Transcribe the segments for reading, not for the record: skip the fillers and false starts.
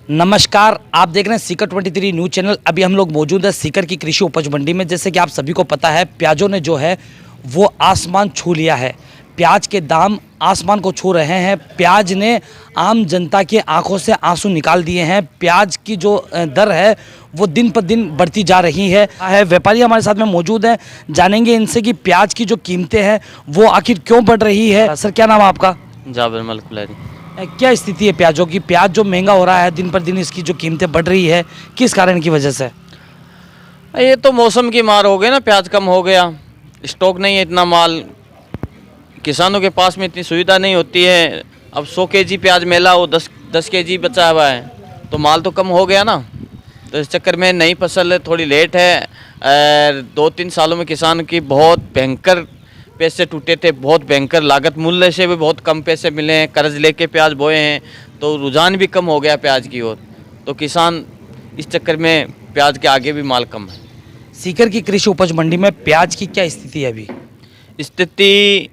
नमस्कार, आप देख रहे हैं सीकर 23 न्यूज़ चैनल। अभी हम लोग मौजूद है सीकर की कृषि उपज मंडी में। जैसे कि आप सभी को पता है, प्याजों ने जो है वो आसमान छू लिया है। प्याज के दाम आसमान को छू रहे हैं। प्याज ने आम जनता की आंखों से आंसू निकाल दिए हैं। प्याज की जो दर है वो दिन पर दिन बढ़ती जा रही है। व्यापारी हमारे साथ में मौजूद हैं, जानेंगे इनसे कि प्याज की जो कीमतें हैं वो आखिर क्यों बढ़ रही है। सर, क्या नाम है आपका? जाबिर मलिक कुलैरी। क्या स्थिति है प्याजों की? प्याज जो महंगा हो रहा है दिन पर दिन, इसकी जो कीमतें बढ़ रही है, किस कारण की वजह से? ये तो मौसम की मार हो गई ना, प्याज कम हो गया, स्टॉक नहीं है इतना माल, किसानों के पास में इतनी सुविधा नहीं होती है। अब 100 केजी प्याज मेला वो 10 केजी बचा हुआ है, तो माल तो कम हो गया ना। तो इस चक्कर में नई फसल थोड़ी लेट है। 2-3 सालों में किसान की बहुत भयंकर पैसे टूटे थे, बहुत भयंकर लागत मूल्य से भी बहुत कम पैसे मिले हैं, कर्ज लेके प्याज बोए हैं, तो रुझान भी कम हो गया प्याज की ओर। तो किसान इस चक्कर में प्याज के आगे भी माल कम है। सीकर की कृषि उपज मंडी में प्याज की क्या स्थिति है अभी? स्थिति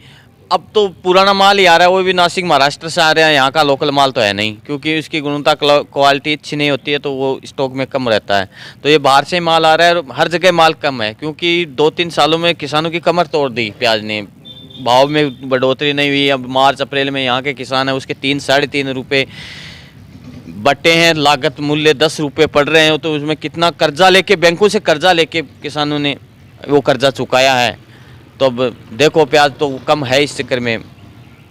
अब तो पुराना माल ही आ रहा है, वो भी नासिक महाराष्ट्र से आ रहा है, यहाँ का लोकल माल तो है नहीं, क्योंकि उसकी गुणवत्ता क्वालिटी अच्छी नहीं होती है, तो वो स्टॉक में कम रहता है। तो ये बाहर से माल आ रहा है और हर जगह माल कम है, क्योंकि 2-3 सालों में किसानों की कमर तोड़ दी प्याज ने। भाव में बढ़ोतरी नहीं हुई। अब मार्च अप्रैल में यहाँ के किसान है उसके 3-3.5 रुपये बटे हैं, लागत मूल्य 10 रुपये पड़ रहे हैं। तो उसमें कितना कर्जा लेके, बैंकों से कर्जा लेके किसानों ने वो कर्जा चुकाया है। तो अब देखो प्याज तो कम है इस चक्कर में।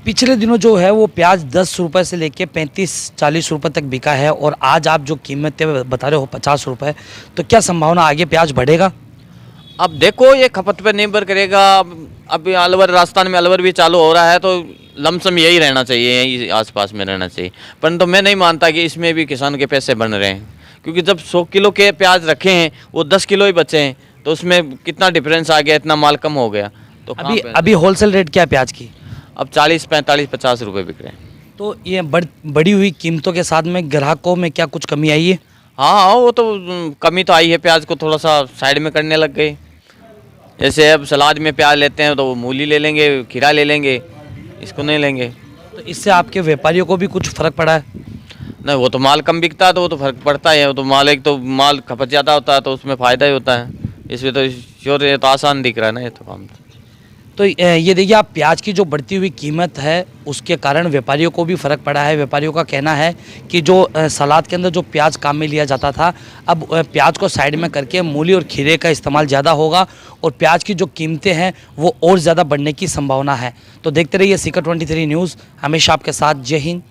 पिछले दिनों जो है वो प्याज 10 रुपये से लेके 35-40 रुपये तक बिका है, और आज आप जो कीमतें बता रहे हो 50 रुपये, तो क्या संभावना आगे प्याज बढ़ेगा? अब देखो ये खपत पर निर्भर करेगा। अभी अलवर, राजस्थान में अलवर भी चालू हो रहा है, तो लमसम यही रहना चाहिए, यही आसपास में रहना चाहिए। परंतु मैं नहीं मानता कि इसमें भी किसान के पैसे बन रहे हैं, क्योंकि जब 100 किलो के प्याज रखे हैं वो 10 किलो ही बचे हैं, तो उसमें कितना डिफरेंस आ गया, इतना माल कम हो गया। तो अभी होलसेल रेट क्या है प्याज की? अब 40, 45, 50 रुपये बिक रहे हैं। तो ये बढ़ी हुई कीमतों के साथ में ग्राहकों में क्या कुछ कमी आई है? हाँ, वो तो कमी तो आई है। प्याज को थोड़ा सा साइड में करने लग गए। जैसे अब सलाद में प्याज लेते हैं तो वो मूली ले लेंगे, खीरा ले लेंगे, इसको नहीं लेंगे। तो इससे आपके व्यापारियों को भी कुछ फर्क पड़ा है? नहीं, वो तो माल कम बिकता है तो वो तो फर्क पड़ता है। वो तो माल, एक तो माल खपत ज़्यादा होता है तो उसमें फ़ायदा ही होता है। इसमें तो श्योर, ये तो आसान दिख रहा है ना ये तो काम। तो ये देखिए, आप प्याज की जो बढ़ती हुई कीमत है उसके कारण व्यापारियों को भी फ़र्क पड़ा है। व्यापारियों का कहना है कि जो सलाद के अंदर जो प्याज काम में लिया जाता था, अब प्याज को साइड में करके मूली और खीरे का इस्तेमाल ज़्यादा होगा, और प्याज की जो कीमतें हैं वो और ज़्यादा बढ़ने की संभावना है। तो देखते रहिए सीकर 23 न्यूज़, हमेशा आपके साथ। जय हिंद,